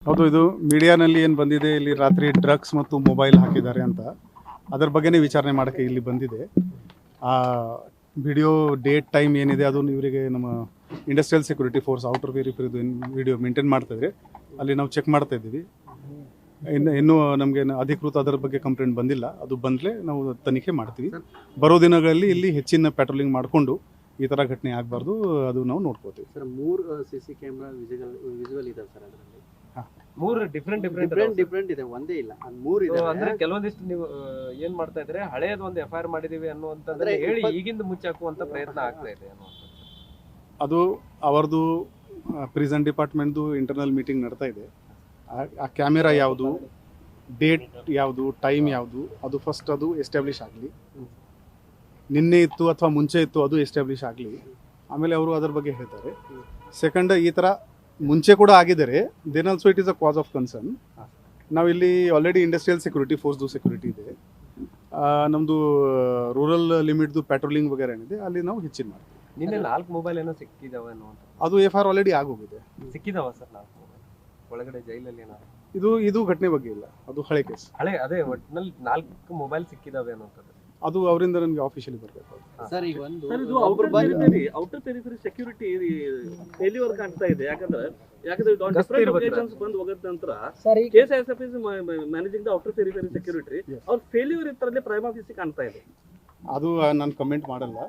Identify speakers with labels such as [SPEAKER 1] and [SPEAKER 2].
[SPEAKER 1] ಹೌದು, ಇದು ಮೀಡಿಯಾನಲ್ಲಿ ಏನು ಬಂದಿದೆ, ಇಲ್ಲಿ ರಾತ್ರಿ ಡ್ರಗ್ಸ್ ಮತ್ತು ಮೊಬೈಲ್ ಹಾಕಿದ್ದಾರೆ ಅಂತ ಅದರ ಬಗ್ಗೆನೇ ವಿಚಾರಣೆ ಮಾಡೋಕ್ಕೆ ಇಲ್ಲಿ ಬಂದಿದೆ. ಆ ವಿಡಿಯೋ ಡೇಟ್ ಟೈಮ್ ಏನಿದೆ ಅದು ಇವರಿಗೆ ನಮ್ಮ ಇಂಡಸ್ಟ್ರಿಯಲ್ ಸೆಕ್ಯೂರಿಟಿ ಫೋರ್ಸ್ ಔಟರ್ ವೇರಿಫೈದು ವಿಡಿಯೋ ಮೇಂಟೈನ್ ಮಾಡ್ತಾಯಿದ್ರೆ ಅಲ್ಲಿ ನಾವು ಚೆಕ್ ಮಾಡ್ತಾ ಇದ್ದೀವಿ. ಇನ್ನೂ ನಮಗೆ ಅಧಿಕೃತ ಅದರ ಬಗ್ಗೆ ಕಂಪ್ಲೇಂಟ್ ಬಂದಿಲ್ಲ. ಅದು ಬಂದರೆ ನಾವು ತನಿಖೆ ಮಾಡ್ತೀವಿ. ಬರೋ ದಿನಗಳಲ್ಲಿ ಇಲ್ಲಿ ಹೆಚ್ಚಿನ ಪ್ಯಾಟ್ರೋಲಿಂಗ್ ಮಾಡಿಕೊಂಡು ಈ ಥರ ಘಟನೆ ಆಗಬಾರ್ದು, ಅದು ನಾವು ನೋಡ್ಕೋತೀವಿ.
[SPEAKER 2] ಸರ್ 3 CC ಕ್ಯಾಮ್ರಾ ವಿಜುವಲ್ ಇದೆ ಸರ್ ಅದರಲ್ಲಿ.
[SPEAKER 3] ಮೂರು
[SPEAKER 2] ಡಿಫ್ರೆಂಟ್ ಇದೆ, ಒಂದೇ ಇಲ್ಲ, ಅದು 3 ಇದೆ.
[SPEAKER 3] ಅಂದ್ರೆ ಕೆಲವೊಂದಿಷ್ಟು ನೀವು ಏನ್ ಮಾಡ್ತಾ ಇದ್ರೆ ಹಳೇದು ಒಂದು FIR ಮಾಡಿದೀವಿ ಅನ್ನುವಂತಂದ್ರೆ ಹೇಳಿ ಈಗಿಂದ ಮುಚ್ಚಾಕುವಂತ ಪ್ರಯತ್ನ ಆಗ್ತಾ ಇದೆ ಅನ್ನುವಂಥದ್ದು.
[SPEAKER 1] ಅದು ಅವರದು ಪ್ರಿಸನ್ ಡಿಪಾರ್ಟ್ಮೆಂಟ್ದು ಇಂಟರ್ನಲ್ ಮೀಟಿಂಗ್ ನಡ್ತಾ ಇದೆ. ಆ ಕ್ಯಾಮೆರಾ ಯಾವುದು, ಡೇಟ್ ಯಾವುದು, ಟೈಮ್ ಯಾವುದು, ಅದು ಫಸ್ಟ್ ಅದು ಎಸ್ಟಾಬ್ಲಿಷ್ ಆಗಲಿ. ನಿನ್ನೆ ಇತ್ತು ಅಥವಾ ಮುಂಚೆ ಇತ್ತು ಅದು ಎಸ್ಟಾಬ್ಲಿಷ್ ಆಗಲಿ, ಆಮೇಲೆ ಅವರು ಅದರ ಬಗ್ಗೆ ಹೇಳ್ತಾರೆ. ಸೆಕೆಂಡ್, ಈ ಥರ ಮುಂಚೆ ಕೂಡ ಆಗಿದ್ದಾರೆ, then also it is a cause of concern. ನಾವಿಲ್ಲಿ ಆಲ್ರೆಡಿ ಇಂಡಸ್ಟ್ರಿಯಲ್ ಸೆಕ್ಯೂರಿಟಿ ಫೋರ್ಸ್ದು ಸೆಕ್ಯೂರಿಟಿ ಇದೆ. ನಮ್ಮದು ರೂರಲ್ ಲಿಮಿಟ್ದು ಪ್ಯಾಟ್ರೋಲಿಂಗ್ ವಗೇರೆ ಏನಿದೆ ಅಲ್ಲಿ ನಾವು ಹೆಚ್ಚಿನ ಮಾಡ್ತೀವಿ.
[SPEAKER 3] ನಿನ್ನೆ 4 ಮೊಬೈಲ್ ಏನೋ ಸಿಕ್ಕಿದಾವ ಅನ್ನುವಂಥ
[SPEAKER 1] ಅದು FIR ಆಲ್ರೆಡಿ ಆಗೋಗಿದೆ.
[SPEAKER 3] ಸಿಕ್ಕಿದಾವ ಸರ್ 4 ಮೊಬೈಲ್ ಒಳಗಡೆ ಜೈಲಲ್ಲಿ ಏನಾದ್ರು
[SPEAKER 1] ಇದು ಘಟನೆ ಬಗ್ಗೆ ಇಲ್ಲ, ಅದು ಹಳೆ ಕೇಸ್.
[SPEAKER 3] ಹಳೆ ಅದೇ ಒಟ್ಟಿನಲ್ಲಿ 4 ಮೊಬೈಲ್ ಸಿಕ್ಕಿದಾವೆ ಅನ್ನುವಂಥದ್ದು.
[SPEAKER 1] ಅದು ಅವರಿಂದ ನನಗೆ ಆಫೀಷಿಯಲಿ ಬರಬೇಕು.
[SPEAKER 2] ಸರ್ ಈಗ ಒಂದು
[SPEAKER 4] ಔಟರ್ ಟೆರಿಟರಿ ಸೆಕ್ಯೂರಿಟಿ ಫೇಲ್ಯೂರ್ ಕಾಣ್ತಾ ಇದೆ. ಯಾಕಂದ್ರೆ ಡಿಫರೆಂಟ್ ಲೊಕೇಶನ್ಸ್ ಬಂದು ಹೋಗೋದ ನಂತರ KSISF is managing the outer territory security ಅವ್ರ ಫೇಲ್ಯೂರ್ ಇತ್ತರಲ್ಲಿ ಪ್ರೈಮ್ ಆಫೀಸ್ ಕಾಣ್ತಾ ಇದೆ.
[SPEAKER 1] ಅದು ನಾನು ಕಮೆಂಟ್ ಮಾಡಲ್ಲ.